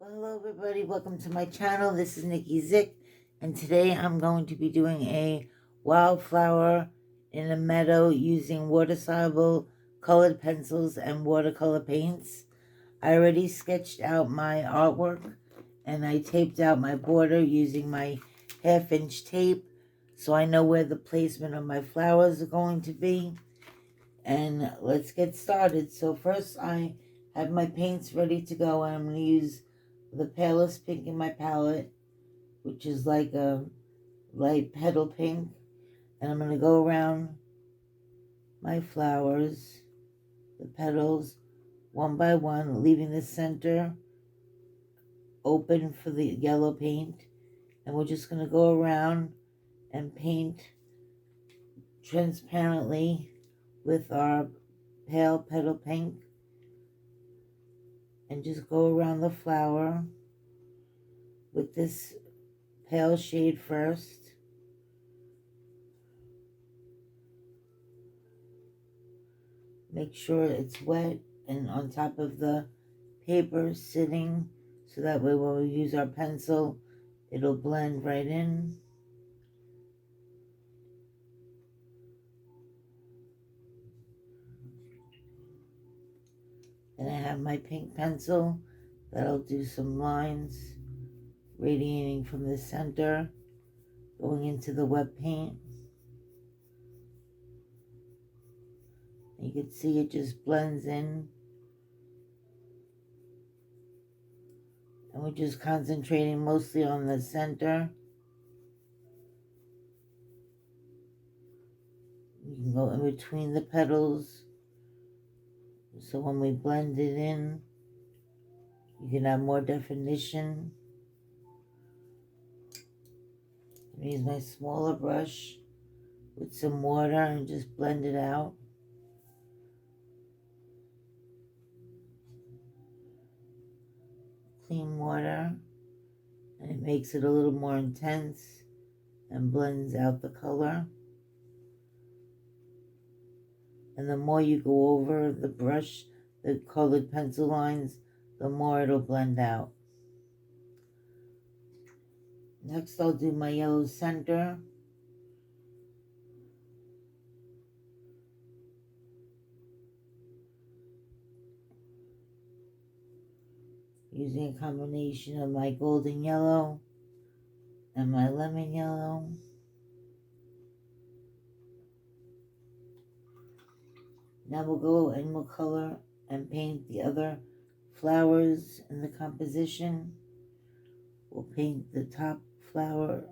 Well, hello everybody, welcome to my channel. This is Nikki Zick, and today I'm going to be doing a wildflower in a meadow using water-soluble colored pencils and watercolor paints. I already sketched out my artwork, and I taped out my border using my 1/2-inch tape, so I know where the placement of my flowers are going to be. And let's get started. So first I have my paints ready to go, and I'm going to use the palest pink in my palette, which is like a light petal pink, and I'm going to go around my flowers, the petals, one by one, leaving the center open for the yellow paint. And we're just going to go around and paint transparently with our pale petal pink, and just go around the flower with this pale shade first. Make sure it's wet and on top of the paper sitting, so that way when we use our pencil it'll blend right in. And I have my pink pencil that'll do some lines radiating from the center going into the wet paint. You can see it just blends in, and we're just concentrating mostly on the center. You can go in between the petals, so when we blend it in, you can have more definition. I use my smaller brush with some water and just blend it out. Clean water, and it makes it a little more intense and blends out the color. And the more you go over the brush, the colored pencil lines, the more it'll blend out. Next I'll do my yellow center. Using a combination of my golden yellow and my lemon yellow. Now we'll go and we'll color and paint the other flowers in the composition. We'll paint the top flower,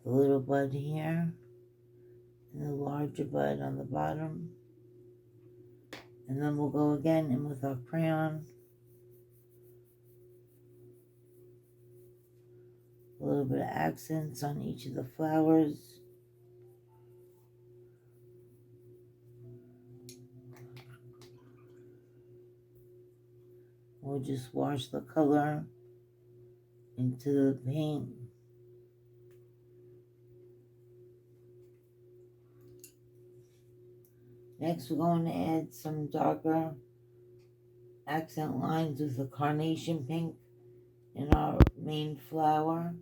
the little bud here, and the larger bud on the bottom. And then we'll go again in with our crayon, a little bit of accents on each of the flowers. We'll just wash the color into the paint. Next, we're going to add some darker accent lines with the carnation pink in our main flower.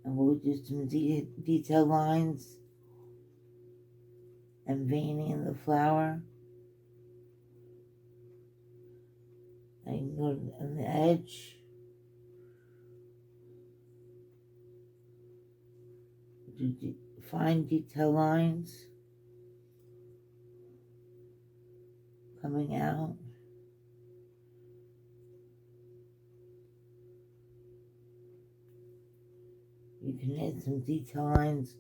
And we'll do some detail lines and veining in the flower. And you can go on the edge. Do fine detail lines coming out. You can add some detail lines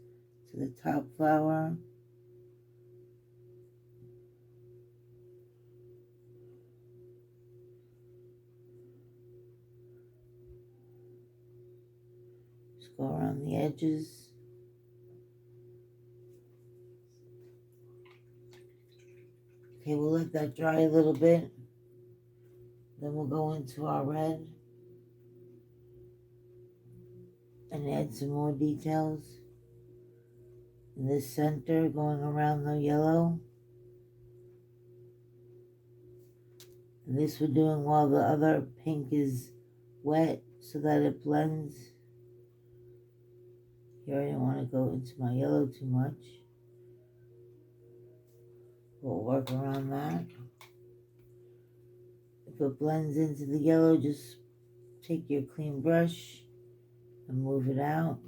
to the top flower. Just go around the edges. Okay, we'll let that dry a little bit. Then we'll go into our red and add some more details. in the center going around the yellow. And this we're doing while the other pink is wet so that it blends. Here I didn't want to go into my yellow too much. We'll work around that. If it blends into the yellow, just take your clean brush and move it out.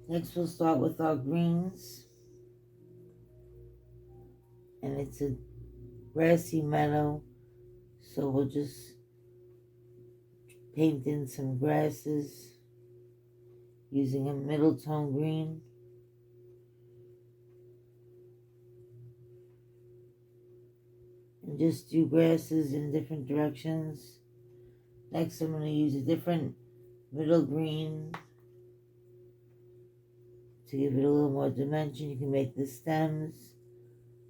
Next we'll start with our greens. And it's a grassy meadow, so we'll just paint in some grasses using a middle tone green. And just do grasses in different directions. Next I'm going to use a different middle green to give it a little more dimension. You can make the stems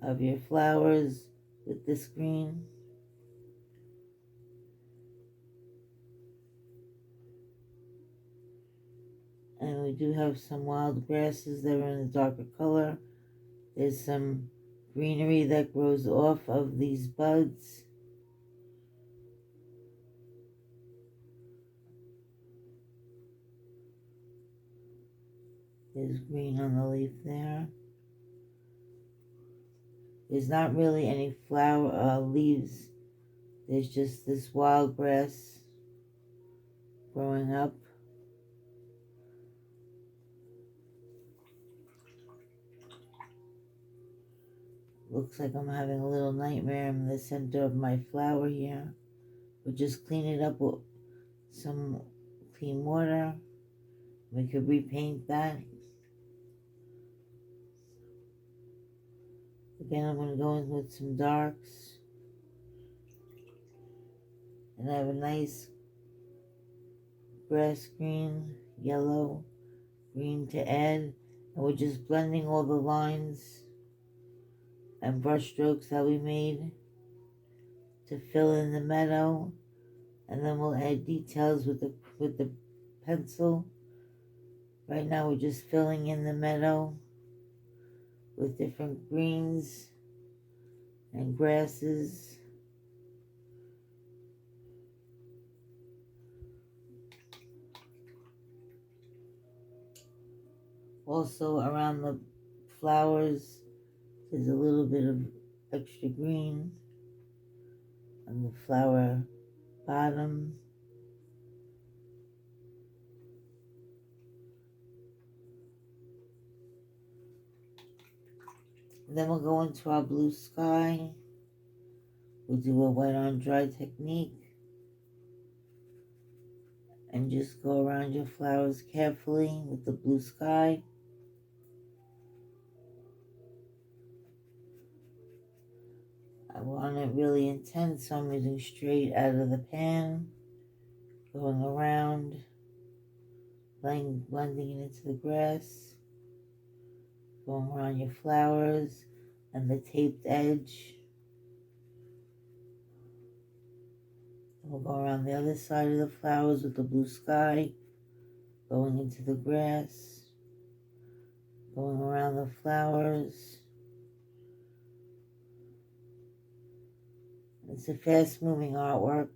of your flowers with this green. And we do have some wild grasses that are in a darker color. There's some greenery that grows off of these buds. There's green on the leaf there. There's not really any flower leaves. There's just this wild grass growing up. Looks like I'm having a little nightmare in the center of my flower here. We'll just clean it up with some clean water. We could repaint that. Again, I'm going to go in with some darks. And I have a nice grass green, yellow, green to add. And we're just blending all the lines and brush strokes that we made to fill in the meadow. And then we'll add details with the pencil. Right now we're just filling in the meadow with different greens and grasses. Also around the flowers there's a little bit of extra green on the flower bottom. And then we'll go into our blue sky. We'll do a wet on dry technique and just go around your flowers carefully with the blue sky. I want it really intense, so I'm using straight out of the pan, going around, blending it into the grass, going around your flowers and the taped edge. And we'll go around the other side of the flowers with the blue sky, going into the grass, going around the flowers. It's a fast-moving artwork,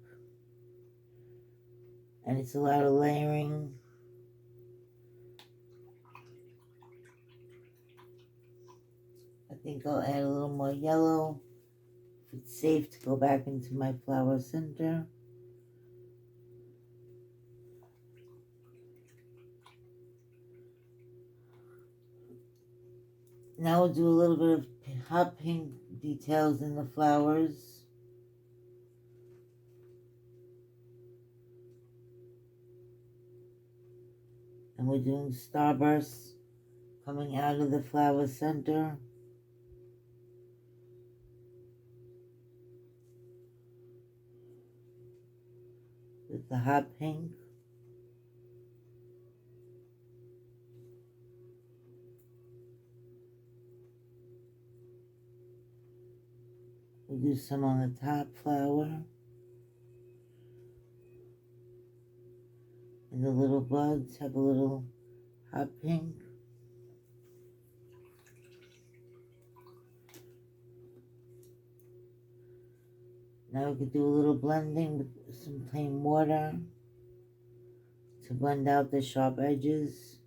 and it's a lot of layering. I think I'll add a little more yellow if it's safe to go back into my flower center. Now we'll do a little bit of hot pink details in the flowers. And we're doing starbursts coming out of the flower center. With the hot pink. We'll do some on the top flower. And the little buds have a little hot pink. Now we could do a little blending with some plain water to blend out the sharp edges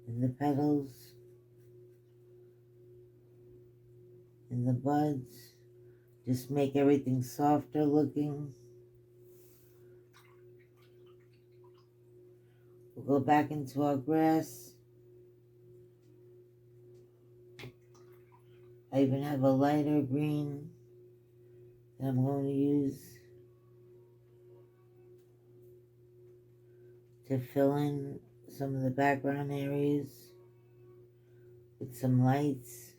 in the petals, in the buds. Just make everything softer looking. We'll go back into our grass. I even have a lighter green that I'm going to use to fill in some of the background areas with some lights.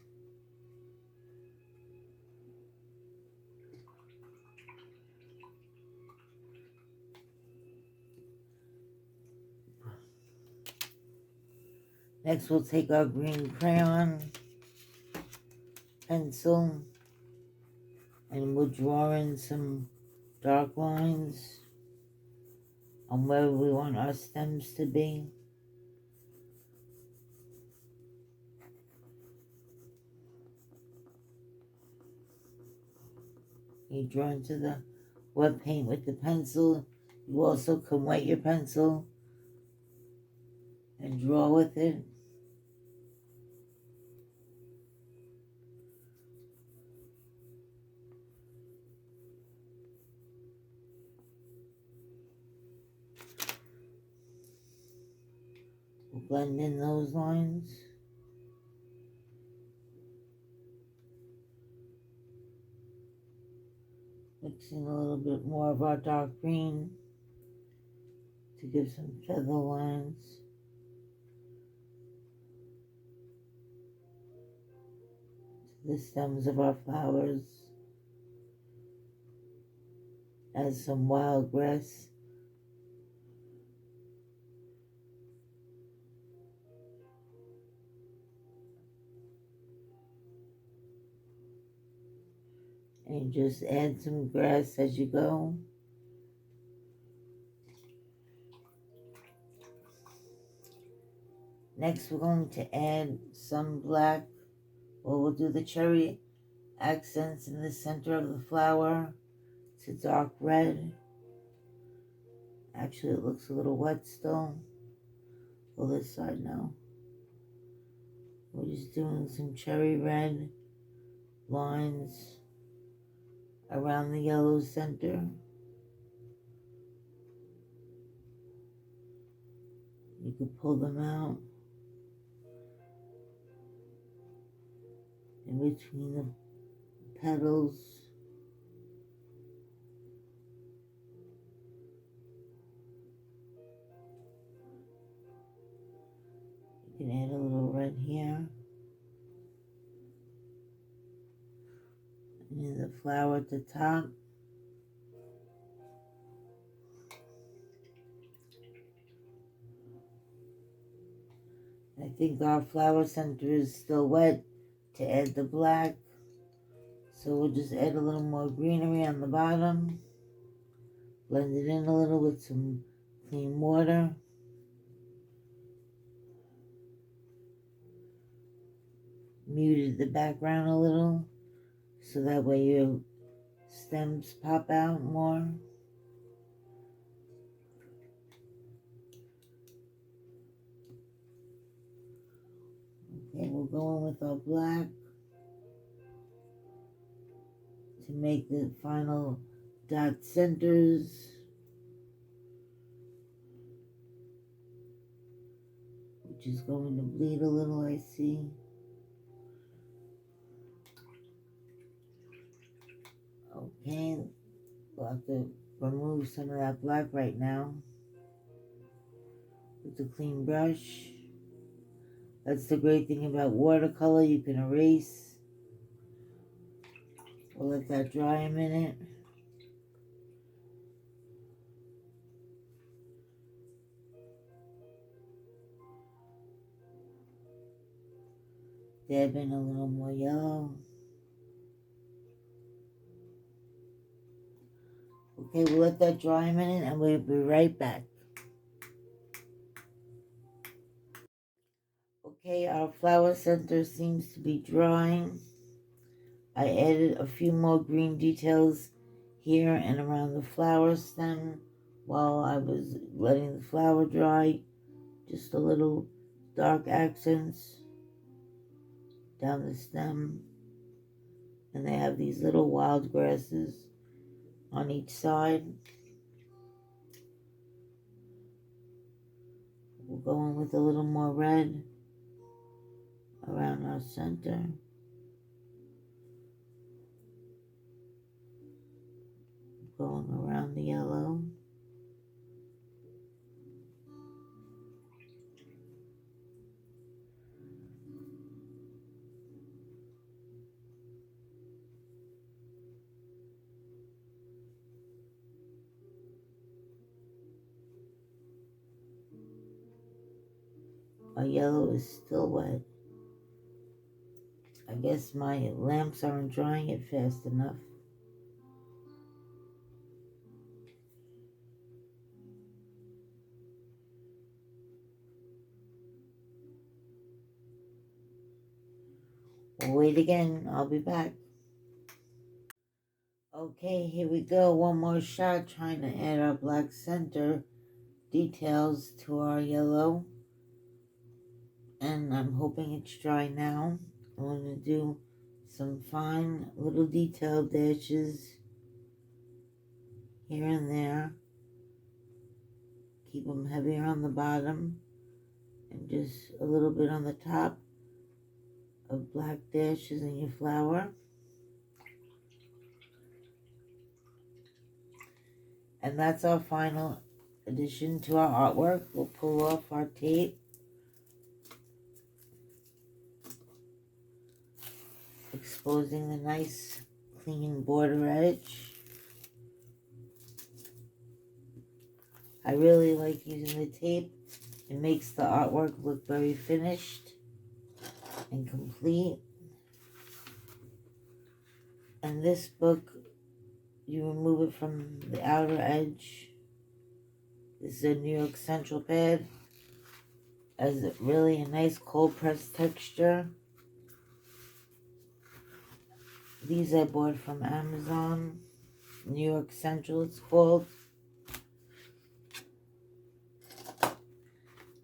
Next we'll take our green crayon pencil and we'll draw in some dark lines on where we want our stems to be. You draw into the wet paint with the pencil. You also can wet your pencil and draw with it. We'll blend in those lines. Mixing a little bit more of our dark green to give some feather lines. To the stems of our flowers. Add some wild grass. And just add some grass as you go. Next we're going to add some black. Well, we'll do the cherry accents in the center of the flower to dark red. Actually, it looks a little wet still. Well, this side now. We're just doing some cherry red lines around the yellow center. You could pull them out in between the petals. You can add a little red here. And then the flower at the top. I think our flower center is still wet to add the black. So we'll just add a little more greenery on the bottom. Blend it in a little with some clean water. Muted the background a little so that way your stems pop out more. Okay, we'll go in with our black to make the final dot centers, which is going to bleed a little, I see. Okay, we'll have to remove some of that black right now with a clean brush. That's the great thing about watercolor, you can erase. We'll let that dry a minute. Dab in a little more yellow. Okay, we'll let that dry a minute and we'll be right back. Okay, our flower center seems to be drying. I added a few more green details here and around the flower stem while I was letting the flower dry. Just a little dark accents down the stem. And they have these little wild grasses on each side. We'll go in with a little more red around our center. Going around the yellow. Our yellow is still wet. I guess my lamps aren't drying it fast enough. We'll wait again. I'll be back. Okay, here we go. One more shot trying to add our black center details to our yellow. And I'm hoping it's dry now. I'm going to do some fine little detail dashes here and there. Keep them heavier on the bottom and just a little bit on the top of black dashes in your flower. And that's our final addition to our artwork. We'll pull off our tape. Exposing the nice clean border edge. I really like using the tape. It makes the artwork look very finished and complete. And this book, you remove it from the outer edge. This is a New York Central pad. Has really a nice cold press texture. These I bought from Amazon. New York Central it's called.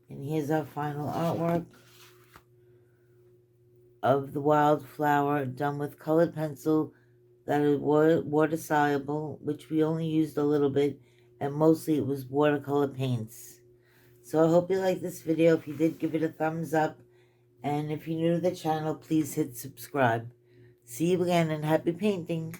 And here's our final artwork of the wildflower done with colored pencil that is water soluble, which we only used a little bit, and mostly it was watercolor paints. So I hope you liked this video. If you did, give it a thumbs up. And if you're new to the channel, please hit subscribe. See you again and happy painting.